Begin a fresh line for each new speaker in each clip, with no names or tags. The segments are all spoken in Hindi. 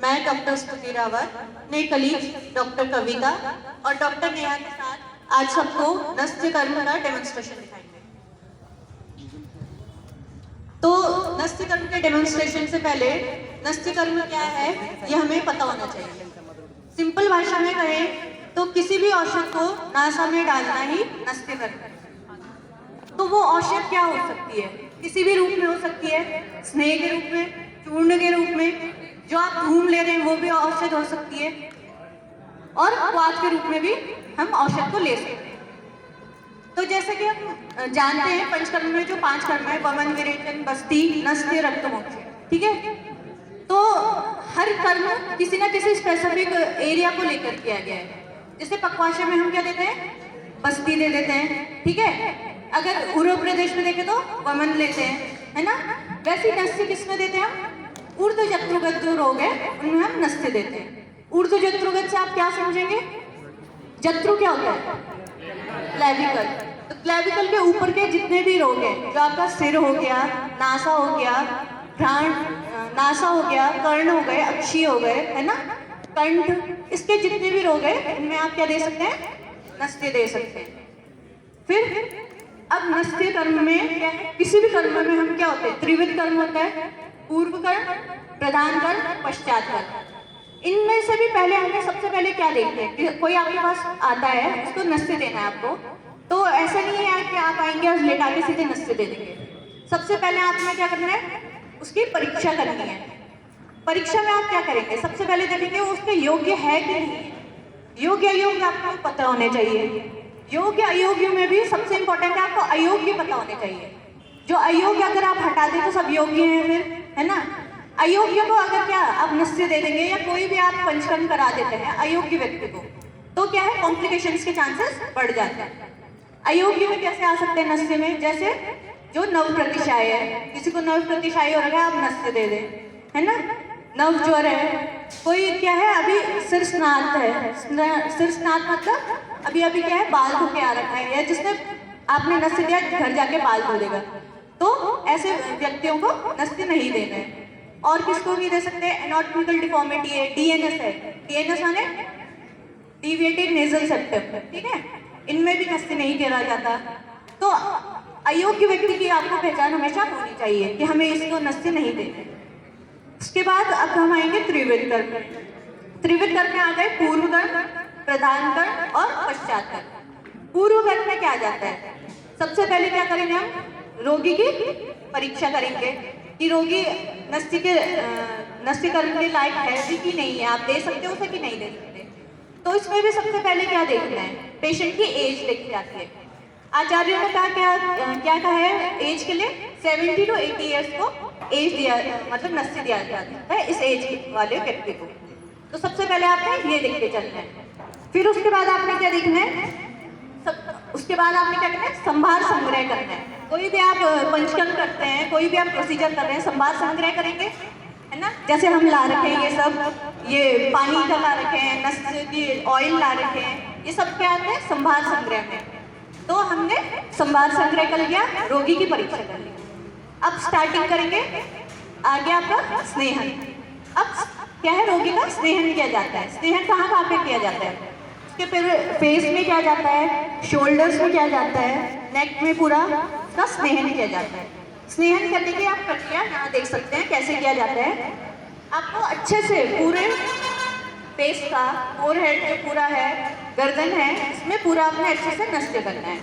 मैं डॉक्टर स्तुति रावत, अपने कलीग डॉक्टर कविता और डॉक्टर नेहा के साथ आज सबको नस्य कर्म का डेमोन्स्ट्रेशन दिखाएंगे। तो नस्य कर्म के डेमोन्स्ट्रेशन से पहले नस्य कर्म क्या है ये हमें पता होना चाहिए। सिंपल भाषा में कहें तो किसी भी औषध को नासा में डालना ही नस्य कर्म है। तो वो औषध क्या हो सकती है? किसी भी रूप में हो सकती है, स्नेह के रूप में, चूर्ण के रूप में, जो आप घूम ले रहे हैं वो भी औषध हो सकती है, और क्वाथ के रूप में भी हम औषध को ले सकते हैं। तो जैसे कि हम जानते हैं पंचकर्म में जो 5 कर्म है, वमन, विरेचन, बस्ती, नस्य, रक्त, मोक्ष, ठीक है। तो हर कर्म किसी ना किसी स्पेसिफिक एरिया को लेकर किया गया है। जैसे पक्वाशय में हम क्या देते हैं? बस्ती दे देते हैं, ठीक है। अगर पूर्व प्रदेश में देखें तो वमन लेते हैं, है ना। वैसे नस्य किस में देते हैं हम? ऊर्ध्व जत्रुगत जो रोग है उनमें हम नस्य देते हैं। ऊर्ध्व जत्रुगत से आप क्या समझेंगे? जत्रु क्या होता है? क्लेविकल। तो क्लेविकल के ऊपर के जितने भी रोग हैं, जो आपका सिर हो गया, नासा हो गया, घ्राण, नासा हो गया, कर्ण हो गए, अक्षी हो गए, है ना, कंठ, इसके जितने भी रोग हैं इनमें आप क्या दे सकते हैं? नस्य दे सकते हैं। फिर अब नस्य कर्म में क्या है? किसी भी कर्म में हम क्या होते हैं? त्रिविध कर्म होता है, पूर्व कर्म, प्रधान कर्म, पश्चात कर्म। इनमें से भी पहले हमें सबसे पहले क्या देखते हैं? कोई आपके पास आता है, उसको नस्य देना है आपको, तो ऐसा नहीं है कि आप आएंगे और लेटा के सीधे नस्य दे देंगे। सबसे पहले आपने क्या करना है? उसकी परीक्षा करनी है। परीक्षा में आप क्या करेंगे? सबसे पहले देखेंगे वो उसके योग्य है कि नहीं है। योग्य अयोग्य आपको पता होने चाहिए। योग्य अयोग्य में भी सबसे इंपॉर्टेंट है आपको अयोग्य पता होने चाहिए। जो अयोग्य अगर आप हटा दें तो सब योग्य हैं फिर, है ना। अयोग्य को अगर क्या आप नस्य दे देंगे या कोई भी आप पंचकर्म करा देते हैं अयोग्य व्यक्ति को, तो क्या है? कॉम्प्लिकेशंस के चांसेस बढ़ जाते हैं। अयोग्य में कैसे आ सकते हैं नस्य में? जैसे जो नव प्रतिशाय है, किसी को नव प्रतिशाय हो रहा है, आप नस्य दे दें, है ना। नव ज्वर है, कोई क्या है अभी सिर स्नात है, सिर स्नात मतलब अभी अभी क्या है बाल धो के आ रखा है, या जिसने आपने नस्य दिया घर जाके बाल धो देगा, तो ऐसे व्यक्तियों को नस्य नहीं देना है। और किसको नहीं दे सकते? एनाटॉमिकल डिफॉर्मिटी है, डीएनएस है, डीएनएस माने डिविएटेड नेजल सेप्टम, ठीक है, इनमें भी नस्य नहीं दिया जाता। तो अयोग्य व्यक्ति की आपको पहचान हमेशा होनी चाहिए कि हमें इसको नस्य नहीं देना। उसके बाद अब हम आएंगे त्रिविध कर्म। त्रिविध कर्म में आ गए पूर्व कर्म, प्रधान कर्म और पश्चात कर्म। पूर्व कर्म में क्या आ जाता है? सबसे पहले क्या करेंगे हम? रोगी की परीक्षा करेंगे कि रोगी नस्य कर्म के लायक है भी कि नहीं है, आप दे सकते हो उसे कि नहीं दे सकते। तो इसमें भी सबसे पहले क्या देखना है? पेशेंट की एज देखी जाती है। आचार्यों ने कहा क्या कहा है एज के लिए? 70 to 80 ईयर्स को एज दिया, मतलब नस्य दिया जाता है इस एज वाले व्यक्ति को। तो सबसे पहले आपने ये देख के चलना है। फिर उसके बाद आपने क्या देखना है? उसके बाद आपने क्या करना है? संभार संग्रह करना है। कोई भी आप पंचकर्म करते हैं, कोई भी आप प्रोसीजर कर रहे हैं, संभार संग्रह करेंगे, है ना। जैसे हम ला रखे हैं ये सब, ये पानी का ला रखे हैं, नस्य की ऑयल ला रखे हैं, ये सब क्या है? संभार संग्रह में। तो हमने संभार संग्रह कर लिया, रोगी की परीक्षा कर ली। अब स्टार्टिंग करेंगे, आगे आपका स्नेहन। अब क्या है? रोगी का स्नेहन किया जाता है। स्नेहन कहाँ कहाँ पे किया जाता है? उसके फिर फेस में किया जाता है, शोल्डर्स में किया जाता है, नेक में पूरा उसका स्नेहन किया जाता है। स्नेहन करने की आप प्रक्रिया यहाँ देख सकते हैं कैसे किया जाता है। आपको अच्छे से पूरे फेस का फोरहेड जो पूरा है, गर्दन है, इसमें पूरा आपने अच्छे से नस्य करना है।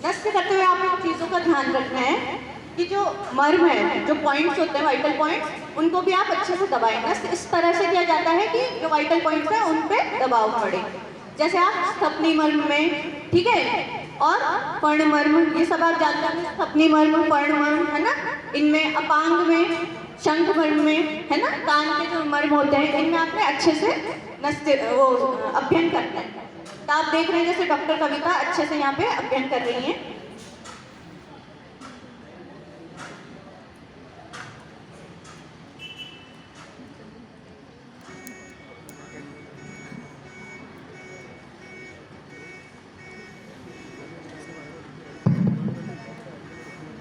नस्य करते हुए आपको चीज़ों का ध्यान रखना है कि जो मर्म है, जो पॉइंट्स होते हैं वाइटल पॉइंट्स, उनको भी आप अच्छे से दबाएं। नस्य इस तरह से किया जाता है कि जो वाइटल पॉइंट्स हैं उन पे दबाव पड़े। जैसे आप स्थपनी मर्म में, ठीक है, और पर्ण मर्म, ये सब आप जानते हैं। स्थपनी मर्म, पर्ण मर्म, है ना, इनमें अपांग में, शंख मर्म में, है ना, कान के जो मर्म होते हैं इनमें आपने अच्छे से नस्य वो अध्ययन करना है। तो आप देख रहे हैं जैसे डॉक्टर कविता अच्छे से यहाँ पे अध्ययन कर रही हैं।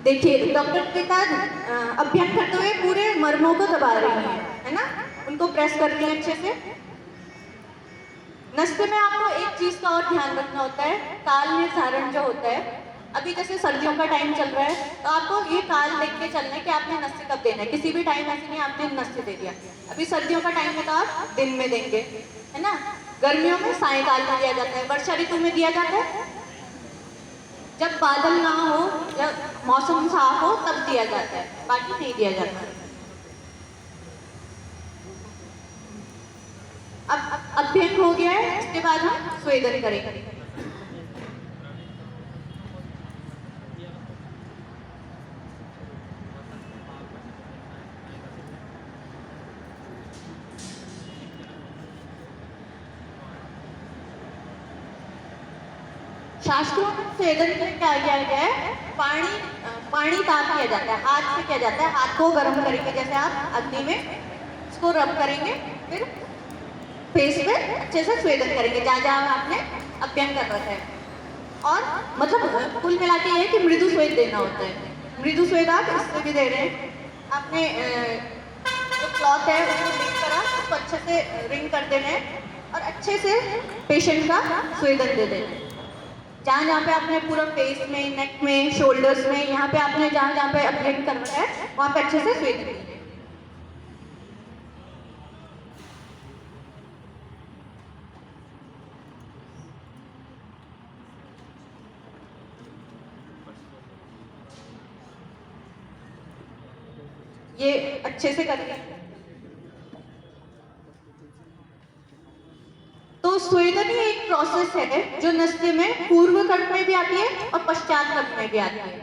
देखिए डॉक्टर के साथ अध्ययन करते हुए पूरे मर्मों को दबा रही हैं, है ना, उनको प्रेस करती हैं अच्छे से। नस्ते में आपको एक चीज का और ध्यान रखना होता है, काल निर्धारण जो होता है। अभी जैसे सर्दियों का टाइम चल रहा है तो आपको ये काल देख के चलना है कि आपने नस्ते कब देना है। किसी भी टाइम ऐसे नहीं आपने नस्ते दे दिया। अभी सर्दियों का टाइम है तो आप दिन में देंगे, है ना। गर्मियों में सायकाल में दिया जाता है, वर्षा ऋतु में दिया जाता है जब बादल ना हो या मौसम साफ हो तब दिया जाता है, बाकी नहीं दिया जाता है। अब अभ्यंग हो गया है, इसके बाद हम स्वेदन करेंगे। शास्त्रों में स्वेदन में क्या किया गया है, पानी ताप किया जाता है, हाथ से किया जाता है। हाथ को गर्म करेंगे, जैसे आप अग्नि में इसको रब करेंगे, फिर फेस पे अच्छे से स्वेदन करेंगे जहाँ जहाँ आपने अभ्यंग कर रखा है। और मतलब कुल मिला के ये है कि मृदु स्वेद देना होता है। मृदु स्वेद आप इससे भी दे रहे हैं। आपने जो क्लॉथ है उसको रिंग करा, उसको अच्छे से रिंग कर देना है और अच्छे से पेशेंट का स्वेदन दे देना है। जहाँ जहाँ पे आपने पूरा फेस में, नेक में, शोल्डर्स में, यहाँ पे आपने जहाँ जहाँ पे अप्लाई करना है वहाँ पे अच्छे से स्वेदन देना है। ये अच्छे से करेंगे। तो स्वेदन ही एक प्रोसेस है जो नस्ते में पूर्व कट में भी आती है और पश्चात कट में भी आती है।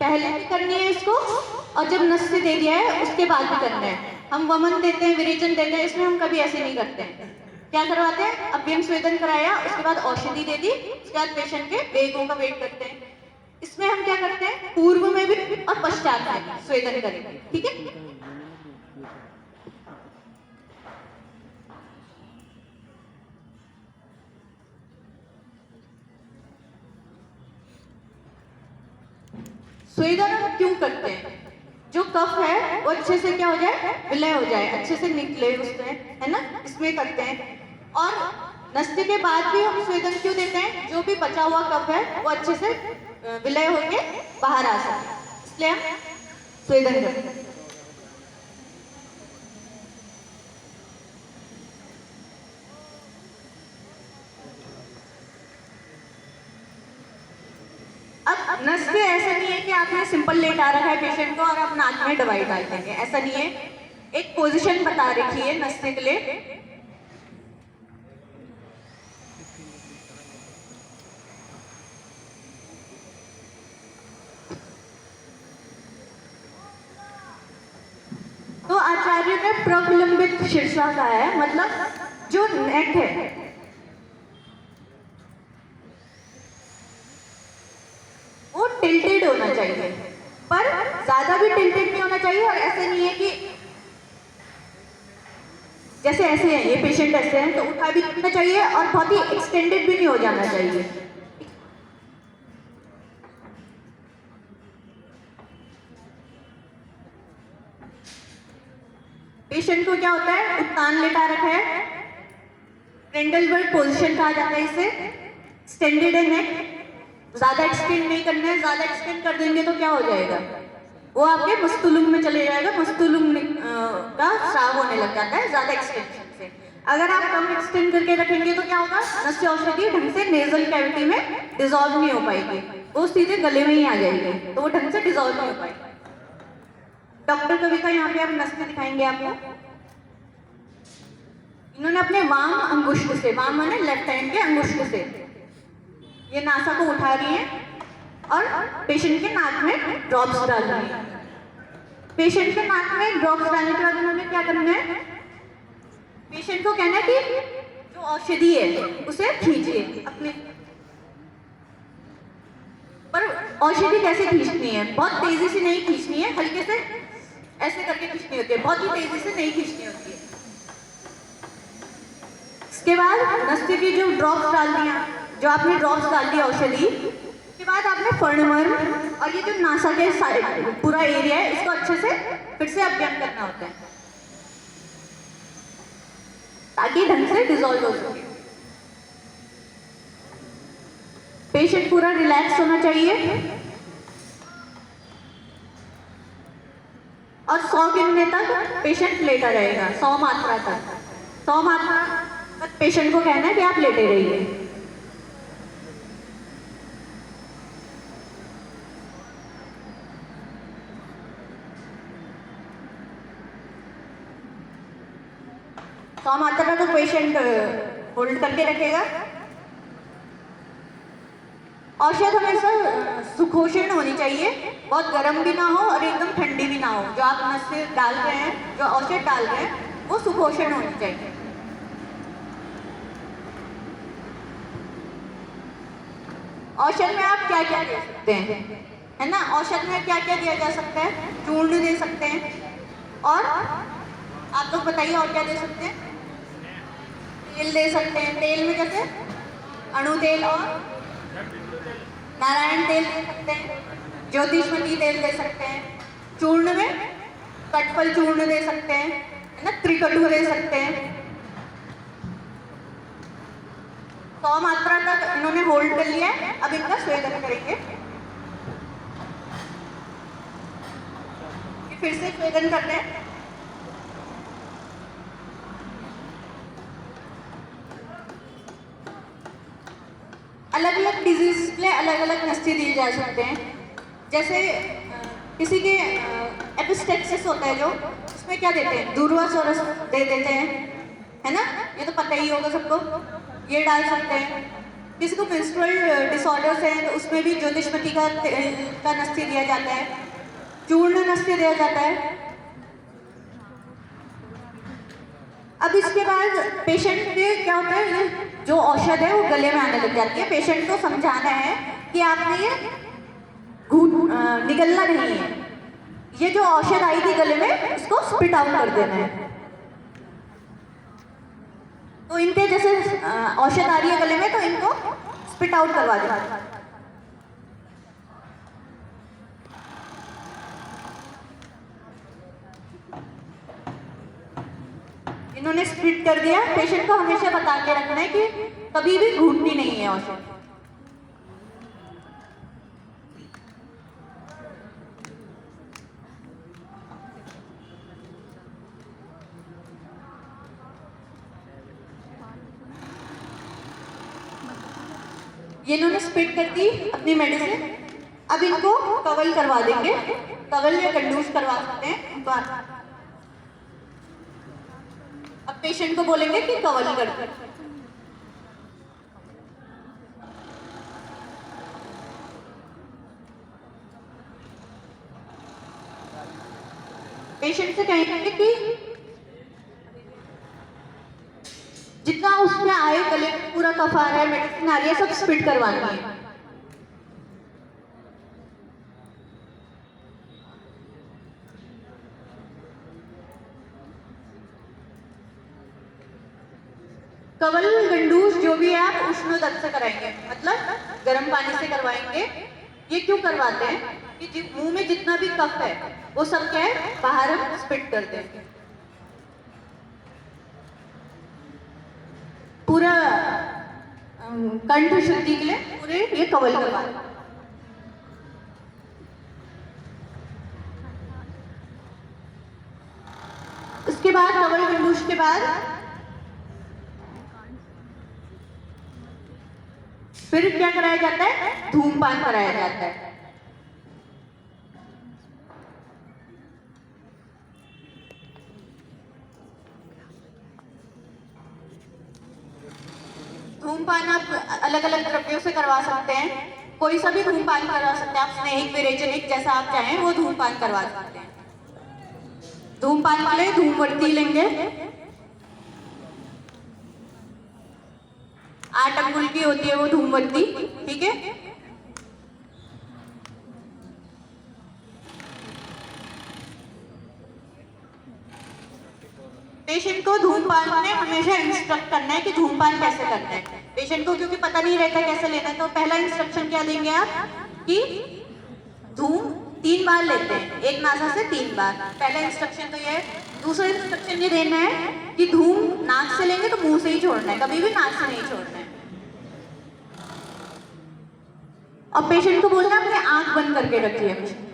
पहले भी करनी है इसको और जब नस्ते दे दिया है उसके बाद भी करना है। हम वमन देते हैं, विरेचन देते हैं, इसमें हम कभी ऐसे नहीं करते हैं। क्या करवाते हैं, अभ्यंग स्वेदन कराया, उसके बाद औषधि दे दी, उसके बाद पेशेंट के वेगों का वेट करते हैं। इसमें हम क्या करते हैं, पूर्व में भी और पश्चात में भी स्वेदन करेंगे, ठीक है। स्वेदन हम क्यों करते हैं, जो कफ है वो अच्छे से क्या हो जाए, विलय हो जाए, अच्छे से निकले उसमें, है ना, इसमें करते हैं। और नस्ते के बाद भी हम स्वेदन क्यों देते हैं, जो भी बचा हुआ कफ है वो अच्छे से विलय होके बाहर आ सके, इसलिए हम स्वेदन करते हैं। अब नस्ते ऐसा नहीं है कि आपने सिंपल लेटा रखा है पेशेंट को और आप नाक में दवाई डाल देंगे, ऐसा नहीं है। एक पोजीशन बता रखी है नस्ते के लिए। तो आचार्य ने प्रविलंबित शीर्षा का है, मतलब जो नेक है वो टिल्टेड होना चाहिए, पर ज्यादा भी टिल्टेड नहीं होना चाहिए। और ऐसे नहीं है कि जैसे ऐसे हैं ये पेशेंट, ऐसे हैं तो उठा भी नहीं चाहिए और बहुत ही एक्सटेंडेड भी नहीं हो जाना चाहिए। पेशेंट को क्या होता है, उत्तान लेटा रखा है, ट्रेंडलबर्ग पोजीशन कहा जाता है इसे, एक्सटेंडेड है नेक, ज्यादा एक्सटेंड नहीं करना है। ज्यादा एक्सटेंड कर देंगे तो क्या हो जाएगा, वो आपके मस्तुलुम में चले जाएगा, मस्तुलुम का स्राव होने लग जाता है ज्यादा एक्सटेंशन से। अगर आप कम एक्सटेंड करके रखेंगे तो क्या होगा, नस्य औषधि ढंग से नेजल कैविटी में डिजॉल्व नहीं हो पाएगी, वो सीधे गले में ही आ जाएगी, तो वो ढंग से डिजॉल्व नहीं हो पाएगी। डॉक्टर कविता यहाँ पे आप नस्ते दिखाएंगे आपको। इन्होंने अपने वाम अंगुष्ठ से, वाम माने लेफ्ट हैंड के अंगुष्ठ से ये नासा को उठा रही है और पेशेंट के नाक में ड्रॉप्स डाल रही है। पेशेंट के नाक में ड्रॉप्स डालने के बाद उन्होंने क्या करना है, पेशेंट को कहना है कि जो औषधि है उसे खींचिए अपने, पर औषधि कैसे खींचनी है, बहुत तेजी से नहीं खींचनी है, हल्के से ऐसे करके खींचनी होती है, बहुत ही तेजी से नहीं खींचनी होती है। इसके बाद नस्ते की जो ड्रॉप्स डाल दिया, जो आपने ड्रॉप्स डाल दिया औषधि, उसके बाद आपने फर्णमर्म और ये जो नासा के पूरा एरिया है इसको अच्छे से फिर से अभ्यंग करना होता है। ताकि ढंग से डिजोल्व हो सके। पेशेंट पूरा रिलैक्स होना चाहिए और 100 गिनने तक पेशेंट लेटा रहेगा। 100 मात्रा तक, 100 मात्रा तक पेशेंट को कहना है कि आप लेटे रहिए। तो मात्रा तो पेशेंट होल्ड करके रखेगा। औषध हमेशा सुखोषण होनी चाहिए, बहुत गर्म भी ना हो और एकदम ठंडी भी ना हो। जो आप नस से डाल रहे हैं, जो औषध डाल रहे हैं, वो सुखोषण होनी चाहिए। औषध में आप क्या क्या दे सकते हैं, है ना? औषध में क्या क्या दिया जा सकता है? चूर्ण दे सकते हैं, और आप लोग बताइए और क्या दे सकते हैं? तेल दे सकते हैं। तेल में जैसे अणु तेल और नारायण तेल दे सकते हैं, ज्योतिषमती तेल दे सकते हैं। चूर्ण में कटफल चूर्ण दे सकते हैं, है ना? त्रिकटु दे सकते हैं। 100 मात्रा तक इन्होंने होल्ड कर लिया है। अब इनका स्वेदन करेंगे। फिर से स्वेदन करते हैं। अलग अलग डिजीज के लिए अलग अलग नस्ती दी जा सकते हैं। जैसे किसी के एपिस्टेक्सिस होता है जो, उसमें क्या देते हैं? दूर्वासोरस दे देते हैं, है ना? ये तो पता ही होगा सबको, ये डाल सकते हैं। किसी को मेंस्ट्रुअल डिसऑर्डर्स हैं तो उसमें भी ज्योतिषमती का नस्ती दिया जाता है, चूर्ण नस्ती दिया जाता है। अब इसके बाद पेशेंट के क्या होता है, ये जो औषध है वो गले में आने लग जाती है। पेशेंट को समझाना है कि आपने ये निगलना नहीं है, ये जो औषध आई थी गले में उसको स्पिट आउट कर देना है। तो इनके जैसे औषध आ रही है गले में तो इनको स्पिट आउट करवा देना। इन्होंने स्प्लिट कर दिया। पेशेंट को हमेशा बता के रखना है कि कभी भी घूटनी नहीं है औषध। ये इन्होंने स्प्लिट कर दी अपनी मेडिसिन। अब इनको कवल करवा देंगे, कवल या कंडूस करवा सकते हैं। अब पेशेंट को बोलेंगे कि कवल कर। पेशेंट से कहेंगे कि जितना उसमें आए, गले में पूरा कफ आ रहा है, मेडिसिन आ रही है, सब स्पिट करवानी है। कवल गंडूस जो भी है आप उष्ण दत्त से कराएंगे, मतलब गर्म पानी से करवाएंगे। ये क्यों करवाते हैं कि मुंह में जितना भी कफ है वो सब क्या है, बाहर हम स्पिट कर देंगे। पूरा कंठ शुद्धि के लिए पूरे ये कवल करवाते हैं। उसके बाद कवल गंडूस के बाद फिर क्या कराया जाता है? धूमपान कराया जाता है। धूमपान आप अलग अलग द्रव्यों से करवा सकते हैं, कोई सा भी धूमपान करवा सकते हैं आप। स्नेहिक विरेचनिक जैसा आप चाहें वो धूमपान करवा सकते हैं। धूमपान वाले धूमवर्ती लेंगे, 8 अंगुल की होती है वो धूमवर्ती, ठीक है। पेशेंट को धूमपान में हमेशा इंस्ट्रक्ट करना है कि धूमपान कैसे करना है। पेशेंट को क्योंकि पता नहीं रहता कैसे लेना है, तो पहला इंस्ट्रक्शन क्या देंगे आप कि धूम 3 बार लेते हैं, एक नासा से 3 बार। पहला इंस्ट्रक्शन तो ये है। दूसरा इंस्ट्रक्शन ये देना है कि धूम नाक से लेंगे तो मुंह से ही छोड़ना है, कभी भी नाक से नहीं छोड़ना है। और पेशेंट को बोलना अपने आंख बंद करके रखिए हमेशा।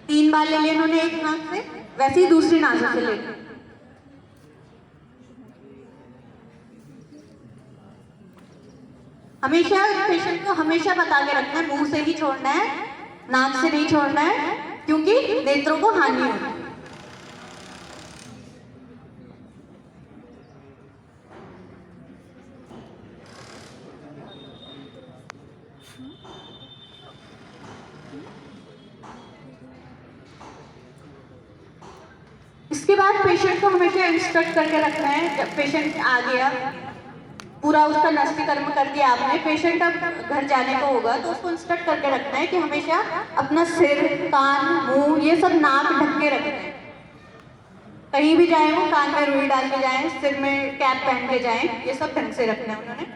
तीन बार ले लिया उन्होंने एक नाक से, वैसे ही दूसरी नाक से ले। हमेशा पेशेंट को हमेशा बता के रखना है मुंह से ही छोड़ना है, नाक से नहीं छोड़ना है, क्योंकि नेत्रों को हानि होती है। इसके बाद पेशेंट को हमेशा इंस्ट्रक्ट करके रखना है। जब पेशेंट आ गया, पूरा उसका नस्ती कर्म कर दिया आपने, पेशेंट अब घर जाने को होगा तो उसको इंस्ट्रक्ट करके रखना है कि हमेशा अपना सिर, कान, मुंह, ये सब नाक ढक के रखना है। कहीं भी जाए वो कान में रुई डाल के जाए, सिर में कैप पहन के जाए, ये सब ढंग से रखना है उन्होंने।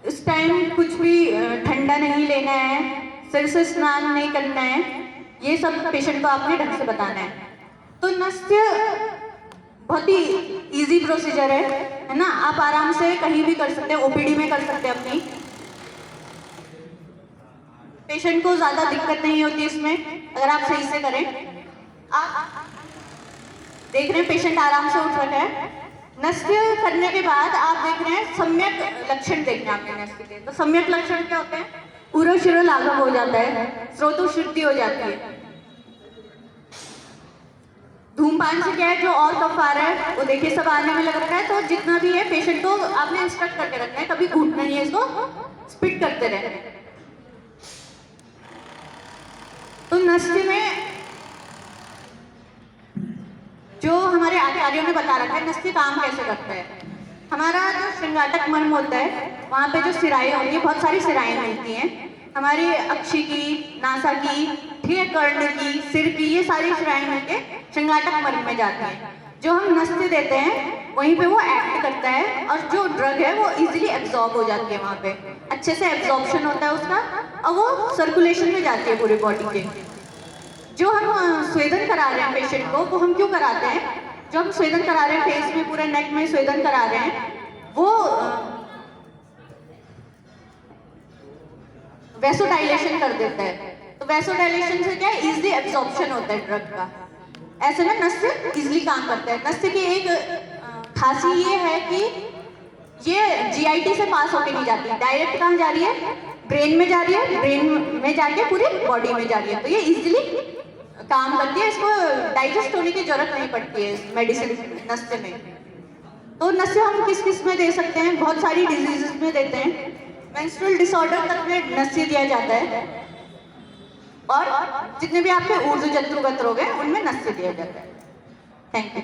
इस टाइम कुछ भी ठंडा नहीं लेना है, सिर से स्नान नहीं करना है, ये सब पेशेंट को आपने ढंग से बताना है। तो नस्य बहुत ही इजी प्रोसीजर है ना, आप आराम से कहीं भी कर सकते हैं, ओपीडी में कर सकते हैं अपनी। पेशेंट को ज्यादा दिक्कत नहीं होती इसमें, अगर आप सही से करें। आप देख रहे हैं पेशेंट आराम से उठ रखा है। नस्य करने के बाद आप देख रहे हैं सम्यक लक्षण देखने आपने नस्य के। तो सम्यक लक्षण क्या होते हैं? पूरा शिरो लाघव हो जाता है, स्रोतो शुद्धि हो जाती है। धूमपान से क्या है, जो और कफ आ रहा है वो देखिए सब आने में लग रहा है। तो जितना भी है पेशेंट को आपने इंस्ट्रक्ट करके रखना है, कभी घूटना नहीं है, इसको स्पिट करते रहना है। तो नस्य में जो हमारे आचार्यों ने बता रखा है नस्य काम कैसे करता है। हमारा जो श्रृंगाटक मर्म होता है, वहाँ पे जो सिराएं होती है, बहुत सारी सिराएं मिलती हैं हमारी, अक्षी की, नासा की, ठीक है, कर्ण की, सिर की, ये सारी सिराएं मिलके श्रृंगाटक मर्म में जाती हैं। जो हम नस्य देते हैं वहीं पे वो एक्ट करता है, और जो ड्रग है वो इजीली एब्जॉर्ब हो जाती है, वहाँ पे अच्छे से एब्जॉर्प्शन होता है उसका, और वो सर्कुलेशन में जाती है पूरी बॉडी के। जो हम स्वेदन करा रहे हैं पेशेंट को, वो हम क्यों कराते हैं? जो हम स्वेदन करा रहे हैं, फेस में, पूरे नेक में स्वेदन करा रहे हैं, वो वैसोडाइलेशन कर देता है। तो वैसोडाइलेशन से क्या है, इजीली एब्जॉर्प्शन होता है ड्रग का। ऐसे में नस्य इजीली काम करता है। नस्य की एक खासी ये है कि ये जीआईटी से पास होके नहीं जाती, डायरेक्ट कहाँ जा रही है? ब्रेन में जा रही है, ब्रेन में जाके पूरी बॉडी में जा रही है। तो ये इजीली काम करती है, इसको डाइजेस्ट होने की जरूरत नहीं पड़ती है इस मेडिसिन नस्य में। तो नस्य हम किस किस में दे सकते हैं? बहुत सारी डिजीजेस में देते हैं। मेंस्ट्रुअल डिसऑर्डर तक में नस्य दिया जाता है, और जितने भी आपके ऊर्ध्व जंतुगत रोग हैं उनमें नस्य दिया जाता है। Thank you.